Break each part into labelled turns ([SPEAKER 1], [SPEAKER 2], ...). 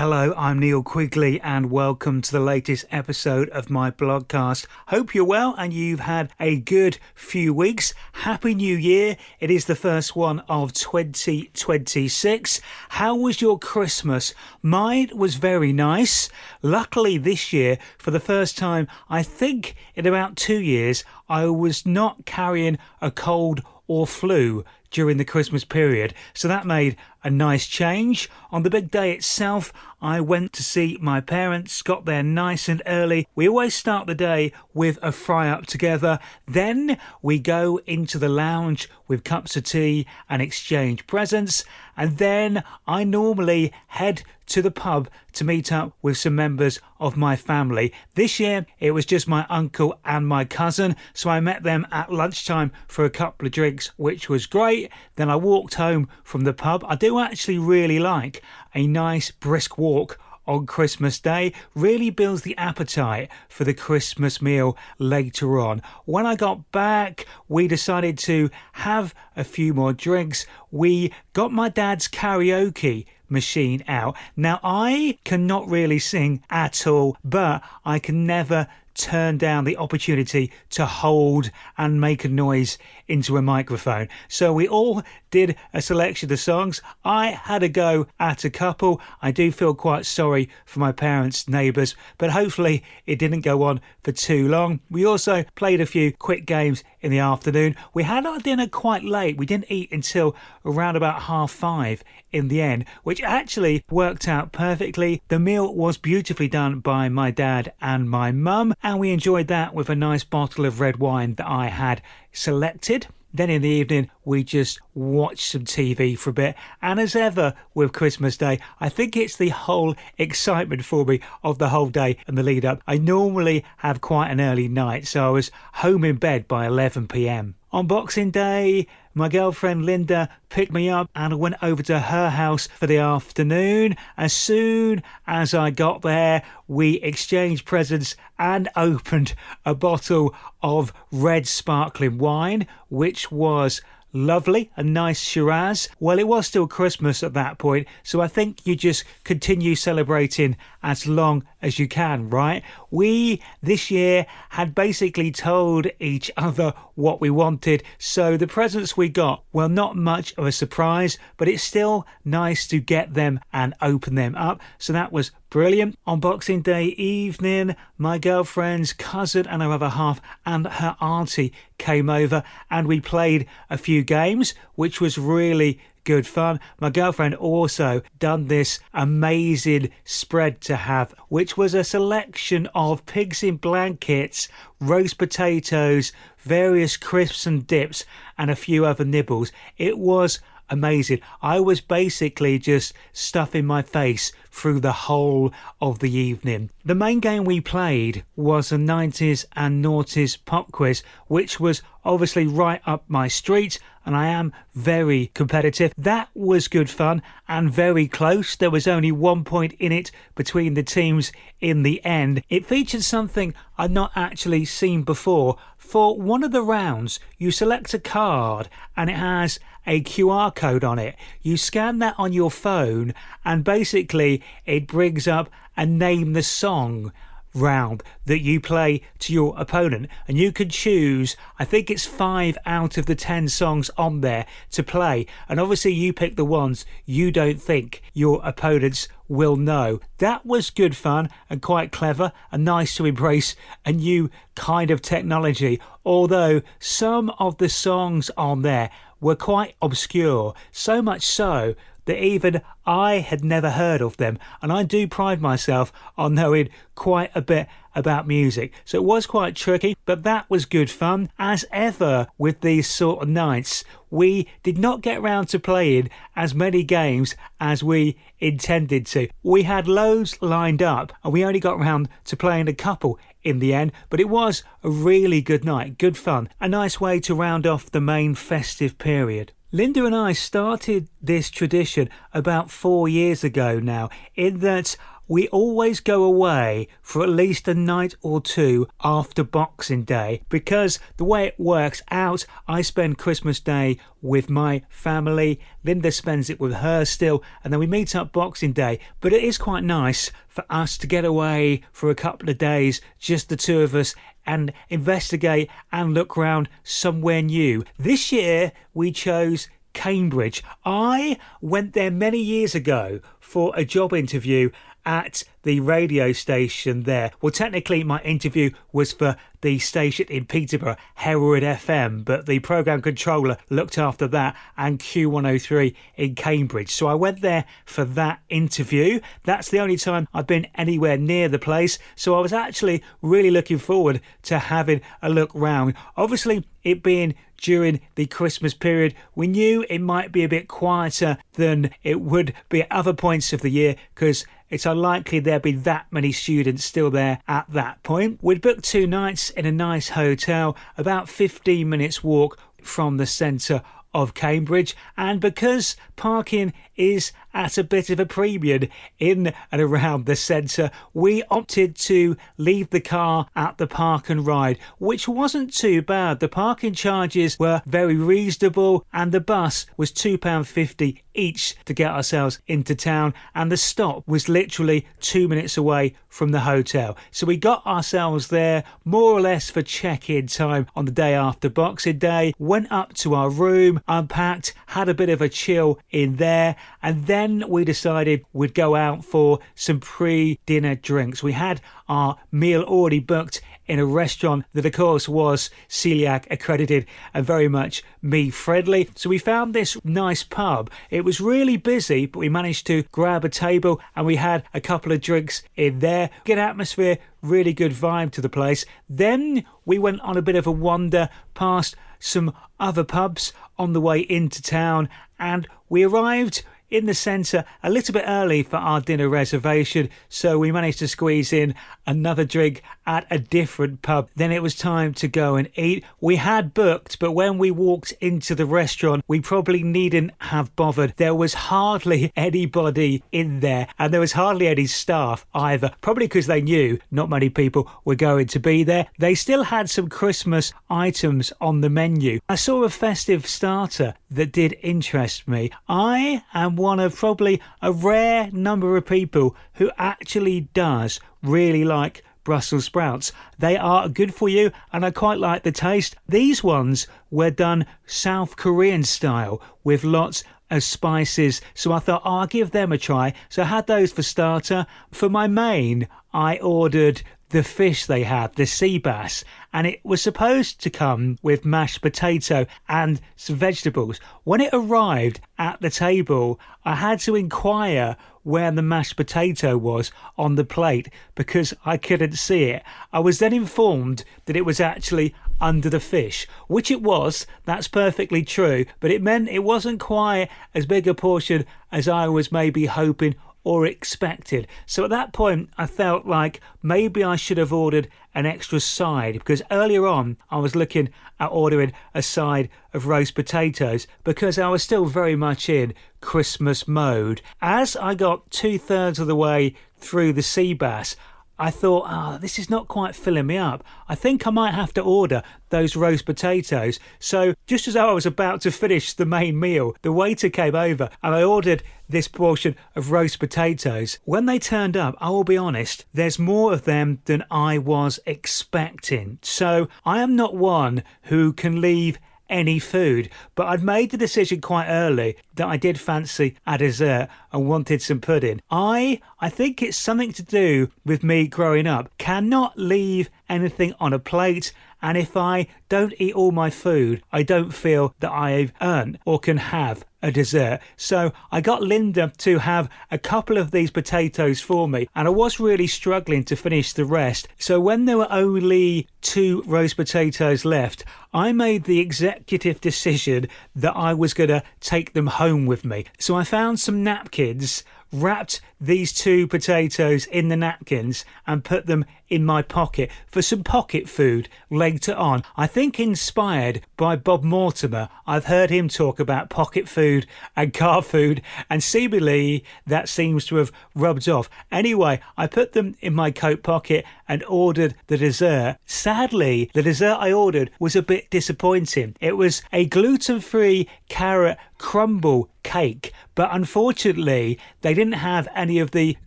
[SPEAKER 1] Hello, I'm Neil Quigley and welcome to the latest episode of my Blogcast. Hope you're well and you've had a good few weeks. Happy New Year. It is the first one of 2026. How was your Christmas? Mine was very nice. Luckily this year, for the first time, I think in about 2 years, I was not carrying a cold or flu during the Christmas period. So that made a nice change. On the big day itself, I went to see my parents, got there nice and early. We always start the day with a fry-up together. Then we go into the lounge with cups of tea and exchange presents. And then I normally head to the pub to meet up with some members of my family. This year, it was just my uncle and my cousin, so I met them at lunchtime for a couple of drinks, which was great. Then I walked home from the pub. I do actually really like a nice brisk walk on Christmas Day. Really builds the appetite for the Christmas meal later on. When I got back, we decided to have a few more drinks. We got my dad's karaoke machine out. Now, I cannot really sing at all, but I can never turn down the opportunity to hold and make a noise into a microphone. So we all did a selection of songs. I had a go at a couple. I do feel quite sorry for my parents' neighbours, but hopefully it didn't go on for too long. We also played a few quick games in the afternoon. We had our dinner quite late. We didn't eat until around about 5:30 in the end, which actually worked out perfectly. The meal was beautifully done by my dad and my mum, and we enjoyed that with a nice bottle of red wine that I had selected. Then in the evening, we just watched some TV for a bit. And as ever with Christmas Day, I think it's the whole excitement for me of the whole day and the lead up. I normally have quite an early night, so I was home in bed by 11 p.m. On Boxing Day, my girlfriend Linda picked me up and I went over to her house for the afternoon. As soon as I got there, we exchanged presents and opened a bottle of red sparkling wine, which was lovely, a nice Shiraz. Well, it was still Christmas at that point, so I think you just continue celebrating as long as you can, right? We, this year, had basically told each other what we wanted, so the presents we got were not much of a surprise, but it's still nice to get them and open them up, so that was brilliant. On Boxing Day evening, my girlfriend's cousin and her other half and her auntie came over and we played a few games, which was really good fun. My girlfriend also done this amazing spread to have, which was a selection of pigs in blankets, roast potatoes, various crisps and dips, and a few other nibbles. It was amazing. I was basically just stuffing my face through the whole of the evening. The main game we played was a 90s and noughties pop quiz, which was obviously right up my street, and I am very competitive. That was good fun and very close. There was only 1 point in it between the teams in the end. It featured something I'd not actually seen before. For one of the rounds, you select a card and it has a QR code on it. You scan that on your phone and basically it brings up a name the song round that you play to your opponent, and you can choose, I think it's 5 out of the 10 songs on there to play, and obviously you pick the ones you don't think your opponents will know. That was good fun and quite clever and nice to embrace a new kind of technology, although some of the songs on there were quite obscure, so much so that even I had never heard of them, and I do pride myself on knowing quite a bit about music, so it was quite tricky, but that was good fun. As ever with these sort of nights, we did not get round to playing as many games as we intended to. We had loads lined up and we only got round to playing a couple in the end, but it was a really good night, good fun, a nice way to round off the main festive period. Linda and I started this tradition about 4 years ago now, in that we always go away for at least a night or two after Boxing Day, because the way it works out, I spend Christmas Day with my family, Linda spends it with her still, and then we meet up Boxing Day. But it is quite nice for us to get away for a couple of days, just the two of us, and investigate and look around somewhere new. This year we chose Cambridge. I went there many years ago for a job interview at the radio station there. Well, technically my interview was for the station in Peterborough, Hereward FM, but the programme controller looked after that and Q103 in Cambridge. So I went there for that interview. That's the only time I've been anywhere near the place, so I was actually really looking forward to having a look round. Obviously, it being during the Christmas period, we knew it might be a bit quieter than it would be at other points of the year, because it's unlikely there'd be that many students still there at that point. We'd booked 2 nights in a nice hotel, about 15 minutes walk from the centre of Cambridge, and because parking is at a bit of a premium in and around the centre, we opted to leave the car at the park and ride, which wasn't too bad. The parking charges were very reasonable, and the bus was £2.50 each to get ourselves into town, and the stop was literally 2 minutes away from the hotel. So we got ourselves there more or less for check-in time on the day after Boxing Day, went up to our room, unpacked, had a bit of a chill in there, and then we decided we'd go out for some pre-dinner drinks. We had our meal already booked in a restaurant that of course was celiac accredited and very much me friendly. So we found this nice pub. It was really busy, but we managed to grab a table and we had a couple of drinks in there. Good atmosphere, really good vibe to the place. Then we went on a bit of a wander past some other pubs on the way into town, and we arrived in the centre a little bit early for our dinner reservation, so we managed to squeeze in another drink at a different pub. Then it was time to go and eat. We had booked, but when we walked into the restaurant, we probably needn't have bothered. There was hardly anybody in there, and there was hardly any staff either, probably because they knew not many people were going to be there. They still had some Christmas items on the menu. I saw a festive starter that did interest me. I am one of probably a rare number of people who actually does really like Brussels sprouts. They are good for you and I quite like the taste. These ones were done South Korean style with lots of spices, so I thought, I'll give them a try. So I had those for starter. For my main, I ordered the fish they had, the sea bass, and it was supposed to come with mashed potato and some vegetables. When it arrived at the table, I had to inquire where the mashed potato was on the plate because I couldn't see it. I was then informed that it was actually under the fish, which it was. That's perfectly true, but it meant it wasn't quite as big a portion as I was maybe hoping or expected. So at that point I felt like maybe I should have ordered an extra side, because earlier on I was looking at ordering a side of roast potatoes because I was still very much in Christmas mode. As I got 2/3 of the way through the sea bass, I thought, this is not quite filling me up. I think I might have to order those roast potatoes. So just as I was about to finish the main meal, the waiter came over and I ordered this portion of roast potatoes. When they turned up, I will be honest, there's more of them than I was expecting. So I am not one who can leave any food, but I'd made the decision quite early that I did fancy a dessert and wanted some pudding. I think it's something to do with me growing up. Cannot leave anything on a plate, and if I don't eat all my food, I don't feel that I've earned or can have a dessert. So I got Linda to have a couple of these potatoes for me, and I was really struggling to finish the rest. So when there were only 2 roast potatoes left, I made the executive decision that I was going to take them home with me. So I found some napkins wrapped these 2 potatoes in the napkins and put them in my pocket for some pocket food later on. I think inspired by Bob Mortimer. I've heard him talk about pocket food and car food, and seemingly that seems to have rubbed off. Anyway, I put them in my coat pocket and ordered the dessert. Sadly, the dessert I ordered was a bit disappointing. It was a gluten-free carrot crumble cake, but unfortunately they didn't have any of the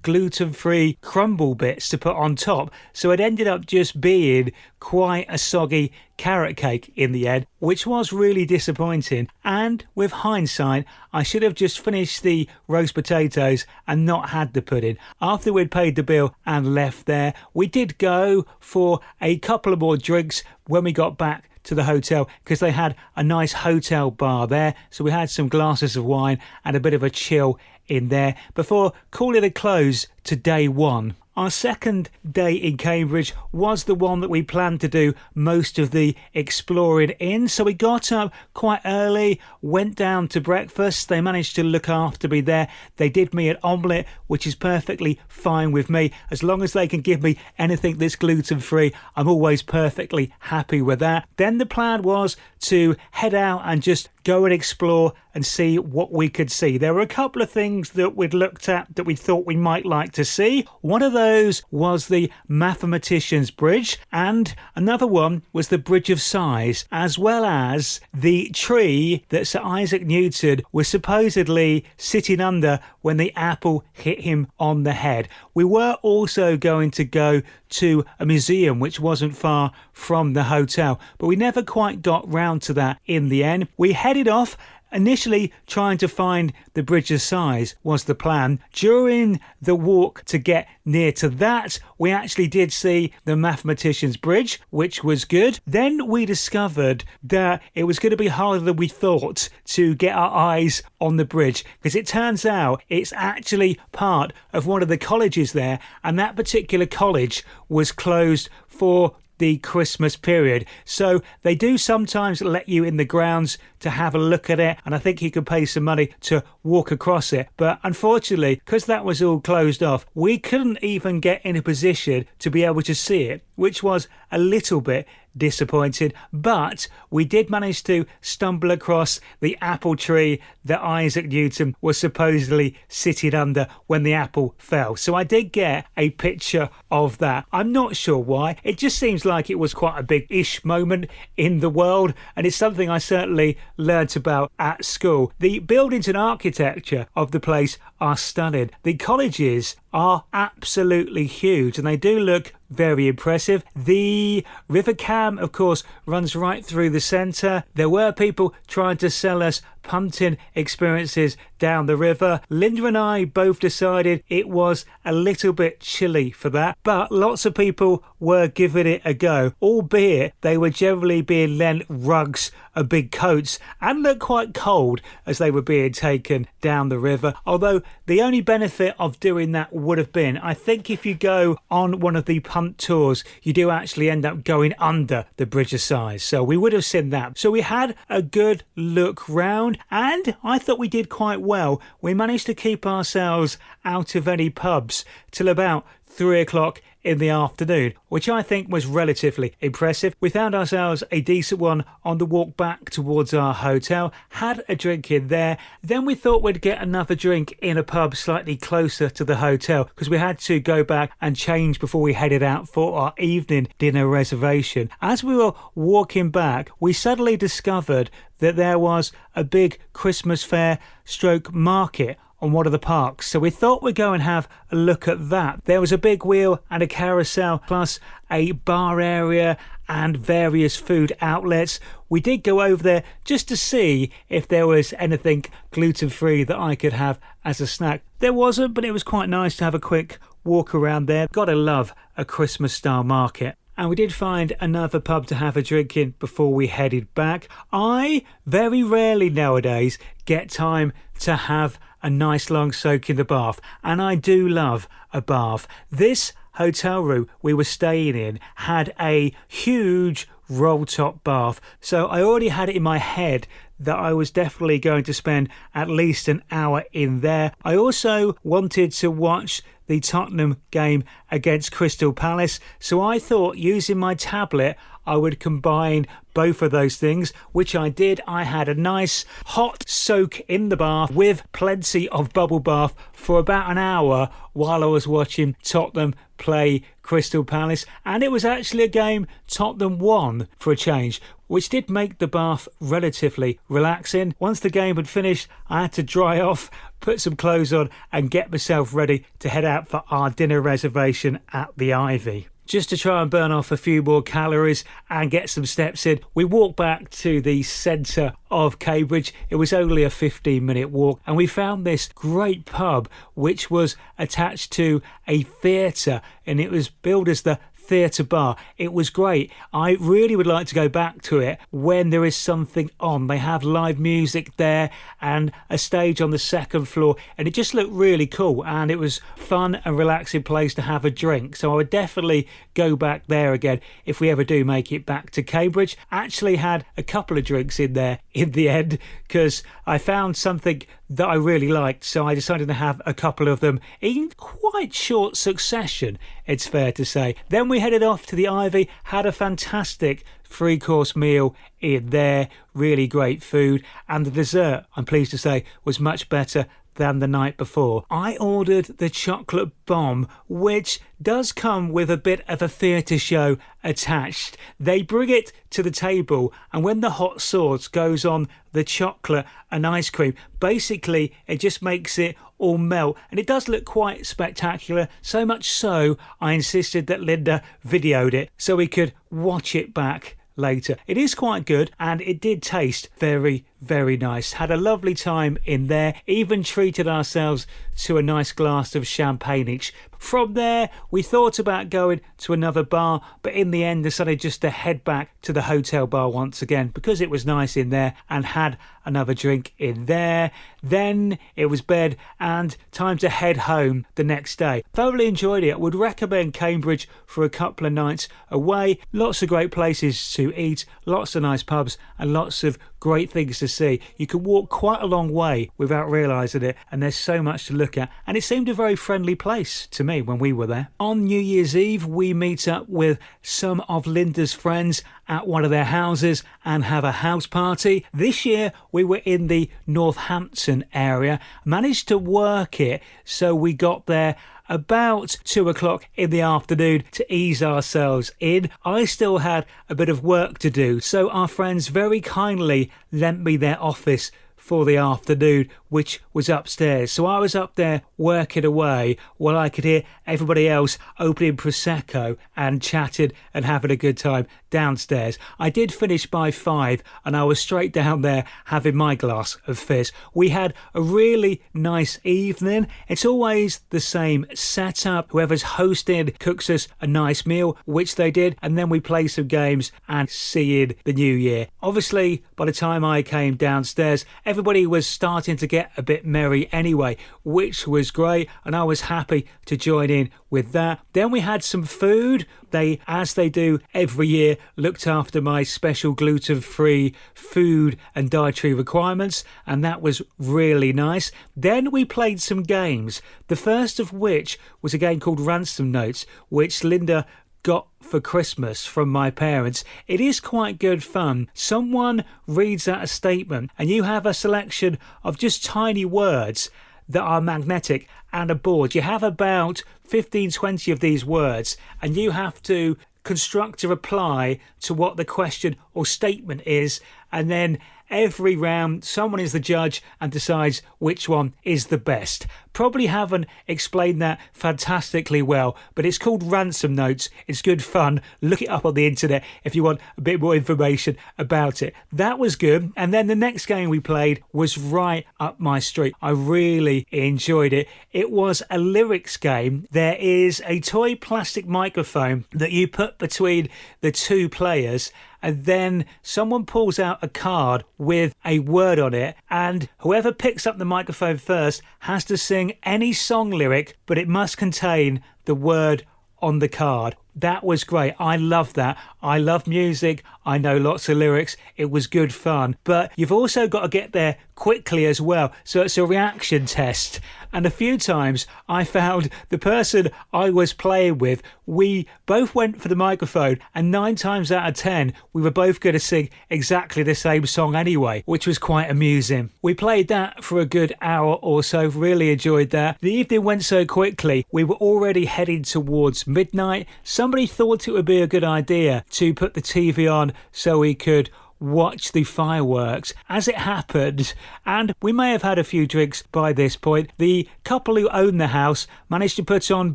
[SPEAKER 1] gluten-free crumble bits to put on top, so it ended up just being quite a soggy carrot cake in the end, which was really disappointing. And with hindsight, I should have just finished the roast potatoes and not had the pudding. After we'd paid the bill and left there, we did go for a couple of more drinks when we got back to the hotel, because they had a nice hotel bar there, so we had some glasses of wine and a bit of a chill in there before calling a close to day 1. Our second day in Cambridge was the one that we planned to do most of the exploring in. So we got up quite early, went down to breakfast. They managed to look after me there. They did me an omelette, which is perfectly fine with me. As long as they can give me anything that's gluten-free, I'm always perfectly happy with that. Then the plan was to head out and just go and explore and see what we could see. There were a couple of things that we'd looked at that we thought we might like to see. One of those was the Mathematician's Bridge, and another one was the Bridge of Sighs, as well as the tree that Sir Isaac Newton was supposedly sitting under when the apple hit him on the head. We were also going to go to a museum which wasn't far from the hotel, but we never quite got round to that in the end. We headed off. Initially, trying to find the Bridge of Sighs was the plan. During the walk to get near to that, we actually did see the Mathematician's Bridge, which was good. Then we discovered that it was going to be harder than we thought to get our eyes on the bridge, because it turns out it's actually part of one of the colleges there, and that particular college was closed for the Christmas period. So they do sometimes let you in the grounds to have a look at it, and I think you can pay some money to walk across it. But unfortunately, because that was all closed off, we couldn't even get in a position to be able to see it, which was a little bit disappointed. But we did manage to stumble across the apple tree that Isaac Newton was supposedly sitting under when the apple fell. So I did get a picture of that. I'm not sure why. It just seems like it was quite a big-ish moment in the world, and it's something I certainly learnt about at school. The buildings and architecture of the place are stunning. The colleges are absolutely huge, and they do look very impressive. The River Cam, of course, runs right through the centre. There were people trying to sell us punting experiences down the river. Linda and I both decided it was a little bit chilly for that, but lots of people were giving it a go, albeit they were generally being lent rugs and big coats and looked quite cold as they were being taken down the river. Although the only benefit of doing that would have been, I think if you go on one of the punt tours, you do actually end up going under the Bridge of Sighs, so we would have seen that. So we had a good look round, and I thought we did quite well. We managed to keep ourselves out of any pubs till about 3 o'clock in the afternoon, which I think was relatively impressive. We found ourselves a decent one on the walk back towards our hotel, had a drink in there. Then we thought we'd get another drink in a pub slightly closer to the hotel, because we had to go back and change before we headed out for our evening dinner reservation. As we were walking back, we suddenly discovered that there was a big Christmas fair stroke market on one of the parks, so we thought we'd go and have a look at that. There was a big wheel and a carousel, plus a bar area and various food outlets. We did go over there just to see if there was anything gluten-free that I could have as a snack. There wasn't, but it was quite nice to have a quick walk around there. Gotta love a Christmas-style market. And we did find another pub to have a drink in before we headed back. I very rarely nowadays get time to have a nice long soak in the bath, and I do love a bath. This hotel room we were staying in had a huge roll top bath, so I already had it in my head that I was definitely going to spend at least an hour in there. I also wanted to watch the Tottenham game against Crystal Palace, so I thought using my tablet I would combine both of those things, which I did. I had a nice hot soak in the bath with plenty of bubble bath for about an hour while I was watching Tottenham play Crystal Palace, and it was actually a game Tottenham won for a change, which did make the bath relatively relaxing. Once the game had finished, I had to dry off, put some clothes on and get myself ready to head out for our dinner reservation at the Ivy. Just to try and burn off a few more calories and get some steps in, we walked back to the centre of Cambridge. It was only a 15-minute walk, and we found this great pub which was attached to a theatre, and it was billed as the Theatre Bar. It was great. I really would like to go back to it when there is something on. They have live music there and a stage on the second floor, and it just looked really cool, and it was fun and relaxing place to have a drink. So I would definitely go back there again if we ever do make it back to Cambridge. Actually had a couple of drinks in there in the end because I found something that I really liked, so I decided to have a couple of them in quite short succession, it's fair to say. Then we headed off to the Ivy, had a fantastic 3-course meal in there, really great food, and the dessert, I'm pleased to say, was much better than the night before. I ordered the chocolate bomb, which does come with a bit of a theatre show attached. They bring it to the table, and when the hot sauce goes on the chocolate and ice cream, basically it just makes it all melt, and it does look quite spectacular, so much so I insisted that Linda videoed it so we could watch it back later. It is quite good, and it did taste very, very nice. Had a lovely time in there, even treated ourselves to a nice glass of champagne each. From there, we thought about going to another bar, but in the end decided just to head back to the hotel bar once again because it was nice in there, and had another drink in there. Then it was bed and time to head home the next day. Thoroughly enjoyed it. Would recommend Cambridge for a couple of nights away. Lots of great places to eat, lots of nice pubs, and lots of great things to see. You can walk quite a long way without realising it, and there's so much to look at, and it seemed a very friendly place to me when we were there. On New Year's Eve, we meet up with some of Linda's friends at one of their houses and have a house party. This year we were in the Northampton area, managed to work it so we got there about 2 o'clock in the afternoon to ease ourselves in. I still had a bit of work to do, so our friends very kindly lent me their office for the afternoon, which was upstairs. So I was up there working away while I could hear everybody else opening Prosecco and chatting and having a good time downstairs. I did finish by 5 and I was straight down there having my glass of fizz. We had a really nice evening. It's always the same setup. Whoever's hosting cooks us a nice meal, which they did, and then we play some games and see in the new year. Obviously, by the time I came downstairs, everybody was starting to get a bit merry anyway, which was great, and I was happy to join in with that. Then we had some food. They, as they do every year, looked after my special gluten-free food and dietary requirements, and that was really nice. Then we played some games, the first of which was a game called Ransom Notes, which Linda got for Christmas from my parents. It is quite good fun. Someone reads out a statement and you have a selection of just tiny words that are magnetic and a board. You have about 15-20 of these words and you have to construct a reply to what the question or statement is, and then every round someone is the judge and decides which one is the best. Probably haven't explained that fantastically well, but it's called Ransom Notes. It's good fun. Look it up on the internet if you want a bit more information about it. That was good. And then the next game we played was right up my street. I really enjoyed it. It was a lyrics game. There is a toy plastic microphone that you put between the two players, and then someone pulls out a card with a word on it, and whoever picks up the microphone first has to sing any song lyric, but it must contain the word on the card. That was great. I love that. I love music. I know lots of lyrics. It was good fun. But you've also got to get there quickly as well. So it's a reaction test. And a few times I found the person I was playing with, we both went for the microphone, and 9 times out of 10, we were both going to sing exactly the same song anyway, which was quite amusing. We played that for a good hour or so, really enjoyed that. The evening went so quickly, we were already heading towards midnight. Somebody thought it would be a good idea to put the TV on so we could watch the fireworks. As it happened, and we may have had a few drinks by this point, the couple who owned the house managed to put on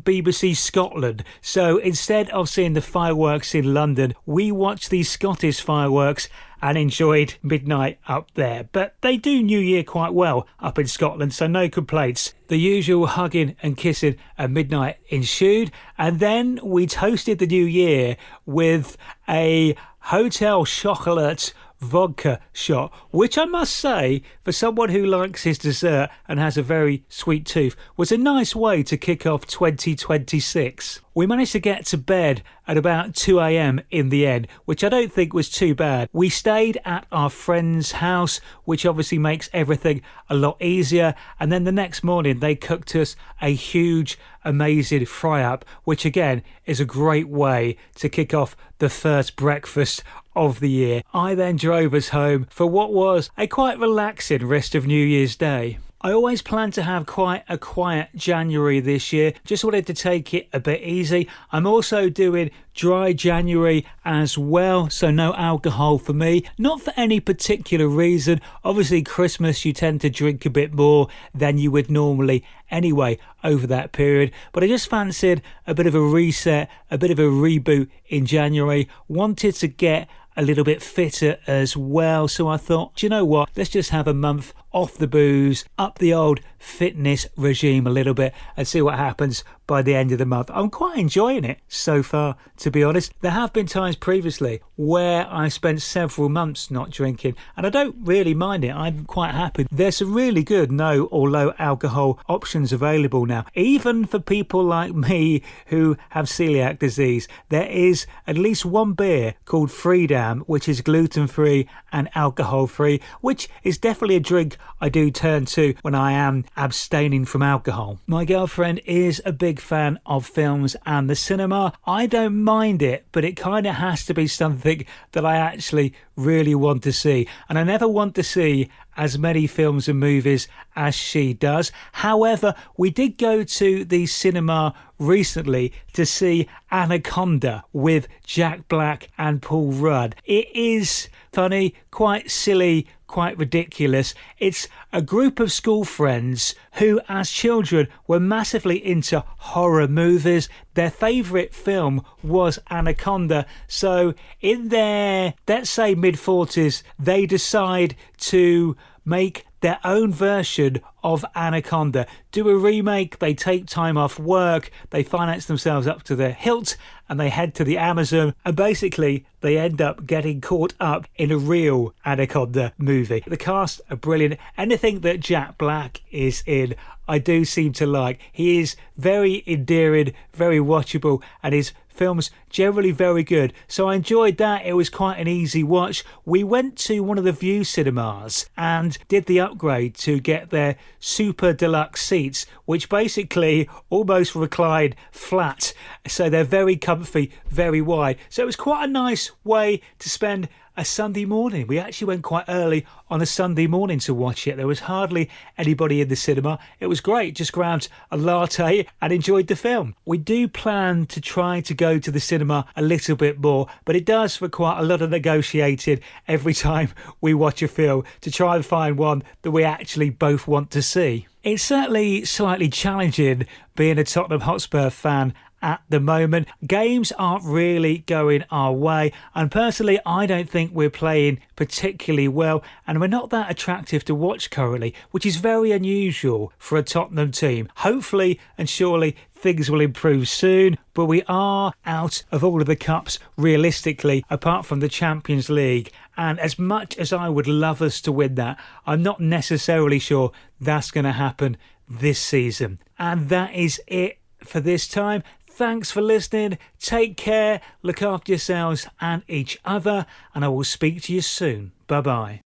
[SPEAKER 1] BBC Scotland. So instead of seeing the fireworks in London, we watched the Scottish fireworks and enjoyed midnight up there. But they do New Year quite well up in Scotland, so no complaints. The usual hugging and kissing at midnight ensued, and then we toasted the New Year with a Hotel Chocolat vodka shot, which I must say, for someone who likes his dessert and has a very sweet tooth, was a nice way to kick off 2026. We managed to get to bed at about 2 a.m. in the end, which I don't think was too bad. We stayed at our friend's house, which obviously makes everything a lot easier. And then the next morning, they cooked us a huge, amazing fry-up, which again is a great way to kick off the first breakfast of the year. I then drove us home for what was a quite relaxing rest of New Year's Day. I always planned to have quite a quiet January this year, just wanted to take it a bit easy. I'm also doing dry January as well, so no alcohol for me, not for any particular reason. Obviously Christmas you tend to drink a bit more than you would normally anyway over that period, but I just fancied a bit of a reset, a bit of a reboot in January. Wanted to get a little bit fitter as well, so I thought, do you know what, let's just have a month off the booze, up the old fitness regime a little bit and see what happens by the end of the month. I'm quite enjoying it so far, to be honest. There have been times previously where I spent several months not drinking, and I don't really mind it. I'm quite happy. There's some really good no or low alcohol options available now, even for people like me who have celiac disease. There is at least one beer called Freedom, which is gluten-free and alcohol-free, which is definitely a drink I do turn to when I am abstaining from alcohol. My girlfriend is a big fan of films and the cinema. I don't mind it, but it kind of has to be something that I actually really want to see. And I never want to see as many films and movies as she does. However, we did go to the cinema recently to see Anaconda with Jack Black and Paul Rudd. It is funny, quite silly, quite ridiculous. It's a group of school friends who as children were massively into horror movies. Their favourite film was Anaconda, so in their, let's say, mid-40s, they decide to make their own version of Anaconda, do a remake. They take time off work, they finance themselves up to the hilt, and they head to the Amazon, and basically they end up getting caught up in a real Anaconda movie. The cast are brilliant. Anything that Jack Black is in, I do seem to like. He is very endearing, very watchable, and his films generally very good, so I enjoyed that. It was quite an easy watch. We went to one of the View cinemas and did the upgrade to get their super deluxe seats, which basically almost recline flat, so they're very comfy, very wide. So it was quite a nice way to spend a Sunday morning. We actually went quite early on a Sunday morning to watch it. There was hardly anybody in the cinema. It was great. Just grabbed a latte and enjoyed the film. We do plan to try to go to the cinema a little bit more, but it does require a lot of negotiating every time we watch a film to try and find one that we actually both want to see. It's certainly slightly challenging being a Tottenham Hotspur fan at the moment. Games aren't really going our way, and personally I don't think we're playing particularly well, and we're not that attractive to watch currently, which is very unusual for a Tottenham team. Hopefully and surely things will improve soon, but we are out of all of the cups realistically, apart from the Champions League, and as much as I would love us to win that, I'm not necessarily sure that's going to happen this season. And that is it for this time. Thanks for listening. Take care, look after yourselves and each other, and I will speak to you soon. Bye-bye.